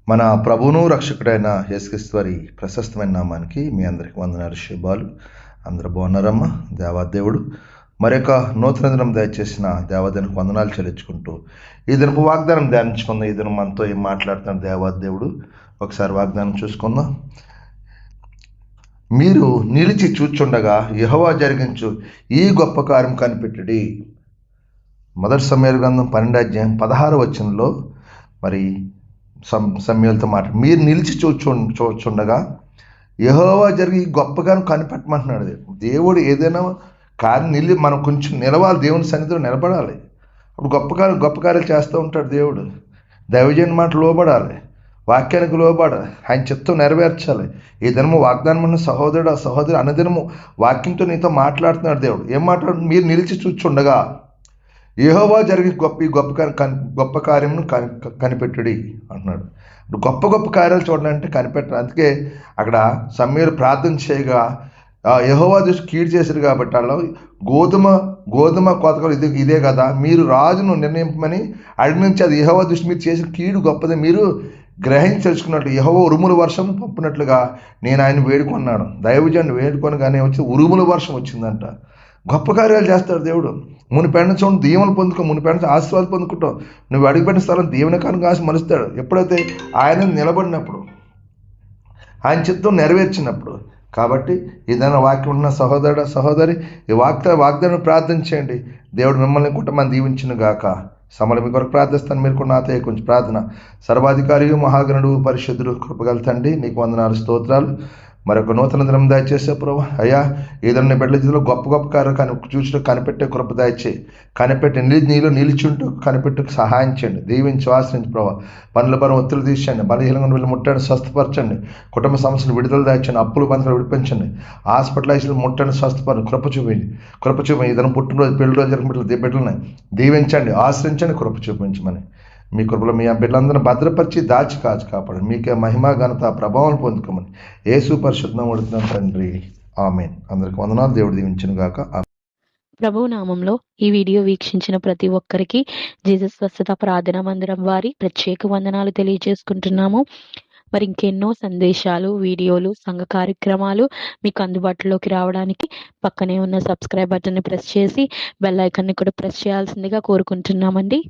మన ప్రభువును రక్షకుడైన యేసుక్రీస్తు వారి ప్రశస్తమైన నామానికి మీ అందరికి వందనాలు శుభాలు. అందరూ బాగున్నారమ్మా? దేవాదేవుడు మరొక నూతన దినం దయచేసిన దేవాదేవునికి వందనాలు చెల్లించుకుంటూ ఈ దినపు వాగ్దానం ధ్యానించుకుందాం. ఈ దినం మనతో ఏం మాట్లాడుతున్నాడు దేవాదేవుడు, ఒకసారి వాగ్దానం చూసుకుందాం. మీరు నిలిచి చూచుండగా యెహోవా జరిగించు ఈ గొప్ప కార్యం కనిపెట్టుడి. మొదటి సమూయేలు గ్రంథం 12 వచనంలో మరి సమూయేలుతో మాట, మీరు నిలిచి చూచుండగా యెహోవా జరిగి గొప్పగా కనిపెట్టమంటున్నాడు. దేవుడు ఏదైనా కార్యం మనం కొంచెం నిలవాలి, దేవుని సన్నిధిలో నిలబడాలి. అప్పుడు గొప్ప కార్యాలు చేస్తూ ఉంటాడు దేవుడు. దైవజన్ మాట లోబడాలి, వాక్యానికి లోబడాలి, ఆయన చిత్తం నెరవేర్చాలి. ఈ దినము వాగ్దానం ఉన్న సహోదరుడు ఆ సహోదరు అన్నదినము వాక్యంతో నీతో మాట్లాడుతున్నాడు దేవుడు. ఏం మాట్లాడు? మీరు నిలిచి చూచుండగా యెహోవా జరిగి గొప్ప కార్యమును కనిపెట్టుడి అంటున్నాడు. గొప్ప కార్యాలు చూడాలంటే కనిపెట్టాలి. అందుకే అక్కడ సమూయేలు ప్రార్థన చేయగా యెహోవా దృష్టి కీడు చేశారు కాబట్టి వాళ్ళు గోధుమ కోతలు ఇదే కదా, మీరు రాజును నిర్ణయింపమని అడిగినంచి అది యెహోవా దృష్టి మీరు చేసిన కీడు గొప్పది మీరు గ్రహించి తెలుసుకున్నట్లు యెహోవా ఉరుముల వర్షం పంపినట్లుగా నేను ఆయన వేడుకున్నాను. దైవజనుడు వేడుకొనగానే వచ్చి ఉరుముల వర్షం వచ్చిందంట. గొప్ప కార్యాలు చేస్తాడు దేవుడు. మునిపెండ చూడండి, దీవెనలు పొందుకో, మునిపెండ ఆశీర్వాదాలు పొందుకుంటావు. నువ్వు అడుగుపెట్టిన స్థలం దీవెన కనుక ఆశ మలుస్తాడు. ఎప్పుడైతే ఆయన నిలబడినప్పుడు, ఆయన చిత్తం నెరవేర్చినప్పుడు. కాబట్టి ఏదైనా వాక్యం ఉన్న సహోదరి ఈ వాగ్దానం ప్రార్థన చేయండి. దేవుడు మిమ్మల్ని కుటుంబాన్ని దీవించును గాక. సమలు మీ కొరకు ప్రార్థిస్తాను. మీరు కూడా నాతో కొంచెం ప్రార్థన. సర్వాధికారి మహాగణుడు పరిశుద్ధుడు కృపగల తండ్రి, నీకు వందనాలు స్తోత్రాలు. మరొక నూతన దినం దయచేసే ప్రభు. అయ్యా, ఏదైనా బిడ్డల జీవితంలో గొప్ప కార్యాలు చూసిన కనిపెట్టే కృప దయచేయి. కనిపెట్టి నీలో నిలిచుంటూ కనిపెట్టు సహాయం చేయండి. దీవించి ఆశ్రయించి ప్రభావ. పనుల పరం ఒత్తిడి తీసేయండి. బలహీనంగా వీళ్ళు ముట్టండి, స్వస్థపరచండి. కుటుంబ సమస్యలు విడుదల దాచండి. అప్పులు బంధువులు విడిపించండి. హాస్పిటలైజ్లు ముట్టండి, స్వస్థపరండి. కృప చూపించి ఇదనం పుట్టినరోజు పెళ్లిరోజు జరిగిన బిడ్డలని దీవించండి, ఆశ్రయించండి, కృప చూపించమని మీ కృపలో మీ బిడ్డలందరినీ భద్రపరిచి దాచి కాపాడండి. మీకే మహిమ ఘనత ప్రభావం పొందుకోమని యేసు పరిశుద్ధం అడుగుతున్నాం తండ్రి, ఆమేన్. అందరికి వందనాలు. దేవుడు దీవించును గాక. ప్రభువు నామంలో ఈ వీడియో వీక్షించిన ప్రతి ఒక్కరికి జీసస్ స్వస్థత ప్రార్థనా మందిరం వారి ప్రత్యేక వందనాలు తెలియజేసుకుంటున్నాము. మరి ఇంకెన్నో సందేశాలు, వీడియోలు, సంఘ కార్యక్రమాలు మీకు అందుబాటులోకి రావడానికి పక్కనే ఉన్న సబ్స్క్రైబ్ బటన్ని ప్రెస్ చేసి బెల్ ఐకాన్ని కూడా ప్రెస్ చేయాల్సిందిగా కోరుకుంటున్నామండి.